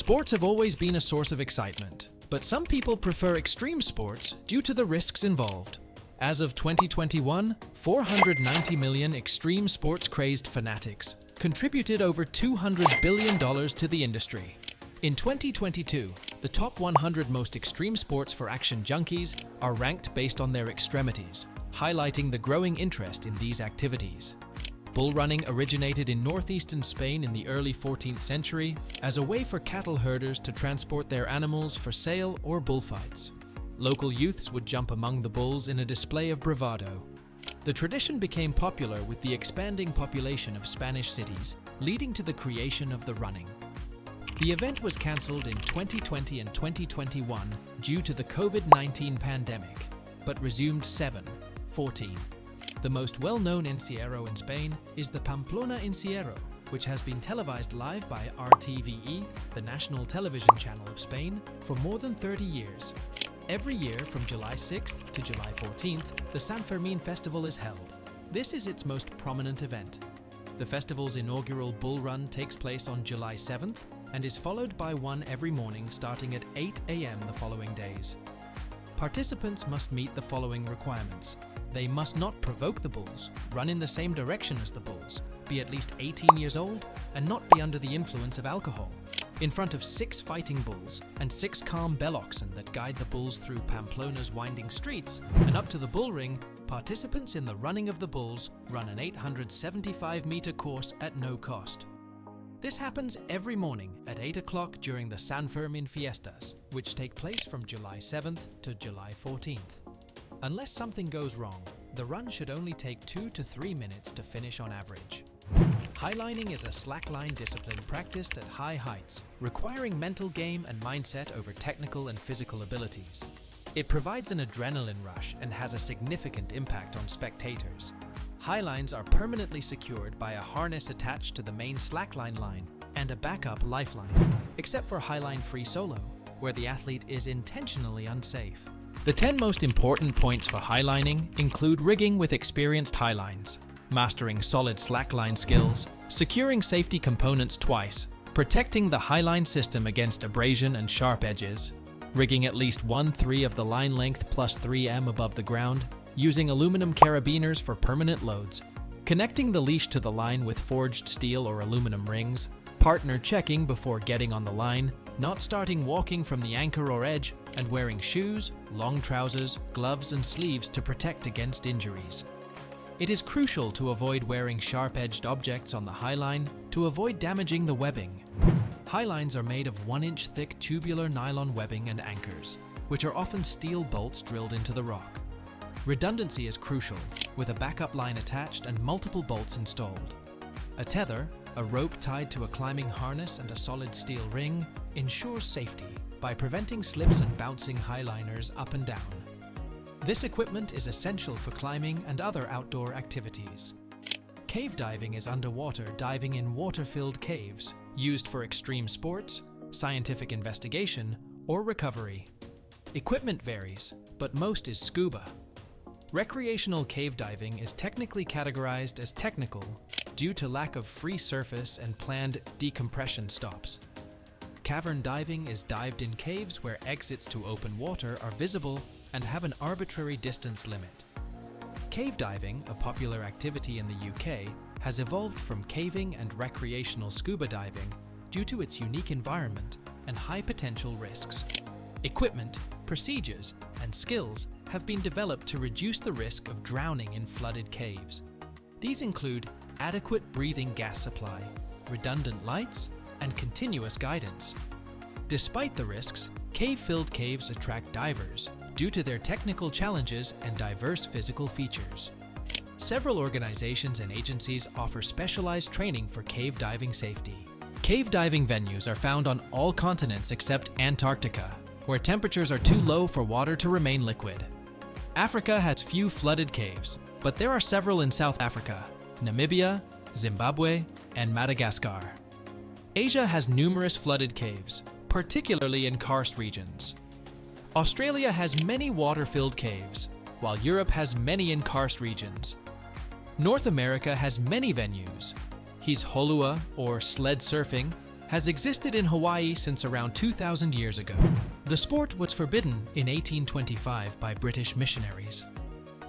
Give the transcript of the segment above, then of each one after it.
Sports have always been a source of excitement, but some people prefer extreme sports due to the risks involved. As of 2021, 490 million extreme sports-crazed fanatics contributed over $200 billion to the industry. In 2022, the top 100 most extreme sports for action junkies are ranked based on their extremities, highlighting the growing interest in these activities. Bull running originated in northeastern Spain in the early 14th century as a way for cattle herders to transport their animals for sale or bullfights. Local youths would jump among the bulls in a display of bravado. The tradition became popular with the expanding population of Spanish cities, leading to the creation of the running. The event was cancelled in 2020 and 2021 due to the COVID-19 pandemic, but resumed 14. The most well-known encierro in Spain is the Pamplona Encierro, which has been televised live by RTVE, the national television channel of Spain, for more than 30 years. Every year from July 6th to July 14th, the San Fermin Festival is held. This is its most prominent event. The festival's inaugural bull run takes place on July 7th and is followed by one every morning starting at 8 a.m. the following days. Participants must meet the following requirements. They must not provoke the bulls, run in the same direction as the bulls, be at least 18 years old, and not be under the influence of alcohol. In front of 6 fighting bulls and 6 calm bell oxen that guide the bulls through Pamplona's winding streets and up to the bull ring, participants in the running of the bulls run an 875-meter course at no cost. This happens every morning at 8 o'clock during the San Fermin Fiestas, which take place from July 7th to July 14th. Unless something goes wrong, the run should only take 2 to 3 minutes to finish on average. Highlining is a slackline discipline practiced at high heights, requiring mental game and mindset over technical and physical abilities. It provides an adrenaline rush and has a significant impact on spectators. Highlines are permanently secured by a harness attached to the main slackline line and a backup lifeline, except for highline free solo, where the athlete is intentionally unsafe. The 10 most important points for highlining include rigging with experienced highlines, mastering solid slackline skills, securing safety components twice, protecting the highline system against abrasion and sharp edges, rigging at least 1/3 of the line length plus 3m above the ground, using aluminum carabiners for permanent loads, connecting the leash to the line with forged steel or aluminum rings, partner checking before getting on the line, not starting walking from the anchor or edge, and wearing shoes, long trousers, gloves and sleeves to protect against injuries. It is crucial to avoid wearing sharp-edged objects on the highline to avoid damaging the webbing. Highlines are made of 1-inch thick tubular nylon webbing and anchors, which are often steel bolts drilled into the rock. Redundancy is crucial, with a backup line attached and multiple bolts installed. A tether, a rope tied to a climbing harness and a solid steel ring, ensures safety by preventing slips and bouncing highliners up and down. This equipment is essential for climbing and other outdoor activities. Cave diving is underwater diving in water-filled caves, used for extreme sports, scientific investigation, or recovery. Equipment varies, but most is scuba. Recreational cave diving is technically categorized as technical due to lack of free surface and planned decompression stops. Cavern diving is dived in caves where exits to open water are visible and have an arbitrary distance limit. Cave diving, a popular activity in the UK, has evolved from caving and recreational scuba diving due to its unique environment and high potential risks. Equipment, procedures, and skills have been developed to reduce the risk of drowning in flooded caves. These include adequate breathing gas supply, redundant lights, and continuous guidance. Despite the risks, cave-filled caves attract divers due to their technical challenges and diverse physical features. Several organizations and agencies offer specialized training for cave diving safety. Cave diving venues are found on all continents except Antarctica, where temperatures are too low for water to remain liquid. Africa has few flooded caves, but there are several in South Africa, Namibia, Zimbabwe, and Madagascar. Asia has numerous flooded caves, particularly in karst regions. Australia has many water-filled caves, while Europe has many in karst regions. North America has many venues. Hisholua, or sled surfing, has existed in Hawaii since around 2,000 years ago. The sport was forbidden in 1825 by British missionaries.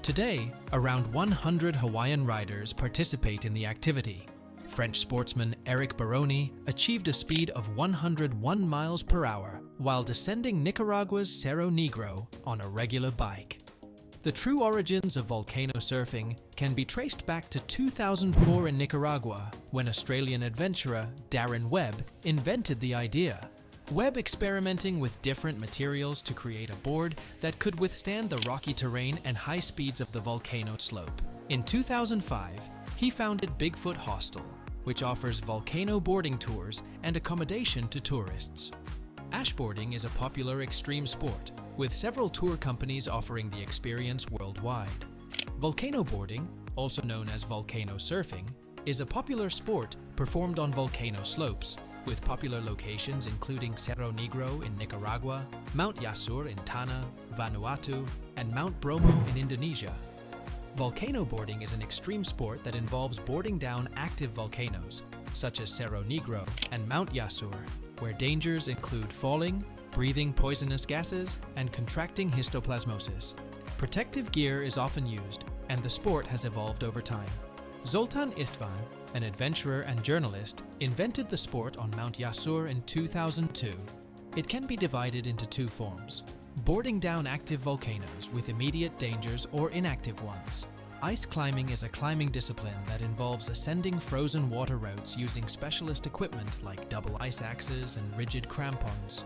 Today, around 100 Hawaiian riders participate in the activity. French sportsman Eric Baroni achieved a speed of 101 miles per hour while descending Nicaragua's Cerro Negro on a regular bike. The true origins of volcano surfing can be traced back to 2004 in Nicaragua, when Australian adventurer Darren Webb invented the idea. Webb experimenting with different materials to create a board that could withstand the rocky terrain and high speeds of the volcano slope. In 2005, he founded Bigfoot Hostel, which offers volcano boarding tours and accommodation to tourists. Ashboarding is a popular extreme sport, with several tour companies offering the experience worldwide. Volcano boarding, also known as volcano surfing, is a popular sport performed on volcano slopes, with popular locations including Cerro Negro in Nicaragua, Mount Yasur in Tanna, Vanuatu, and Mount Bromo in Indonesia. Volcano boarding is an extreme sport that involves boarding down active volcanoes, such as Cerro Negro and Mount Yasur, where dangers include falling, breathing poisonous gases, and contracting histoplasmosis. Protective gear is often used, and the sport has evolved over time. Zoltan Istvan, an adventurer and journalist, invented the sport on Mount Yasur in 2002. It can be divided into two forms: boarding down active volcanoes with immediate dangers or inactive ones. Ice climbing is a climbing discipline that involves ascending frozen water routes using specialist equipment like double ice axes and rigid crampons.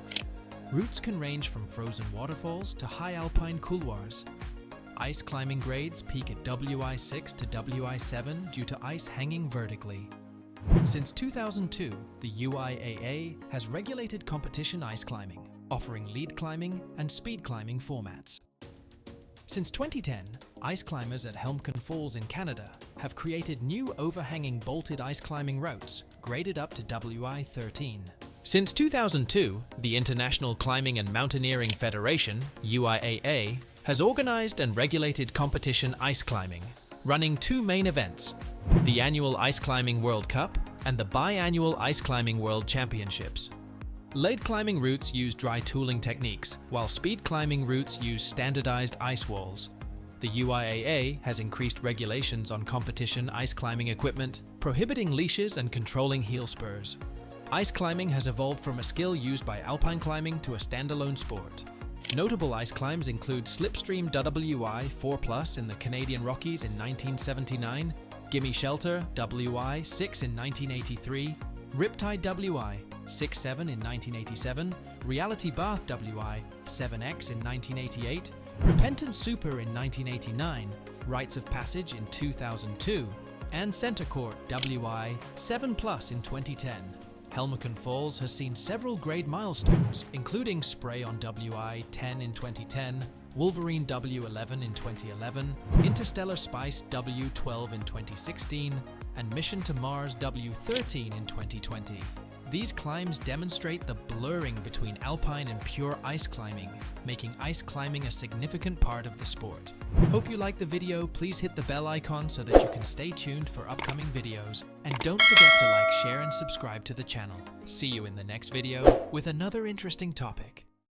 Routes can range from frozen waterfalls to high alpine couloirs. Ice climbing grades peak at WI6 to WI7 due to ice hanging vertically. Since 2002, the UIAA has regulated competition ice climbing, offering lead climbing and speed climbing formats. Since 2010, ice climbers at Helmcken Falls in Canada have created new overhanging bolted ice climbing routes, graded up to WI13. Since 2002, the International Climbing and Mountaineering Federation, UIAA, has organized and regulated competition ice climbing, running two main events: the annual Ice Climbing World Cup and the biannual Ice Climbing World Championships. Lead climbing routes use dry tooling techniques, while speed climbing routes use standardized ice walls. The UIAA has increased regulations on competition ice climbing equipment, prohibiting leashes and controlling heel spurs. Ice climbing has evolved from a skill used by alpine climbing to a standalone sport. Notable ice climbs include Slipstream WI 4+ in the Canadian Rockies in 1979, Gimme Shelter WI 6 in 1983, Riptide WI 6-7 in 1987, Reality Bath WI 7X in 1988, Repentant Super in 1989, Rites of Passage in 2002, and Center Court WI 7+ in 2010. Helmcken Falls has seen several grade milestones, including Spray on WI 10 in 2010, Wolverine W11 in 2011, Interstellar Spice W12 in 2016, and Mission to Mars W13 in 2020. These climbs demonstrate the blurring between alpine and pure ice climbing, making ice climbing a significant part of the sport. Hope you liked the video. Please hit the bell icon so that you can stay tuned for upcoming videos. And don't forget to like, share, and subscribe to the channel. See you in the next video with another interesting topic.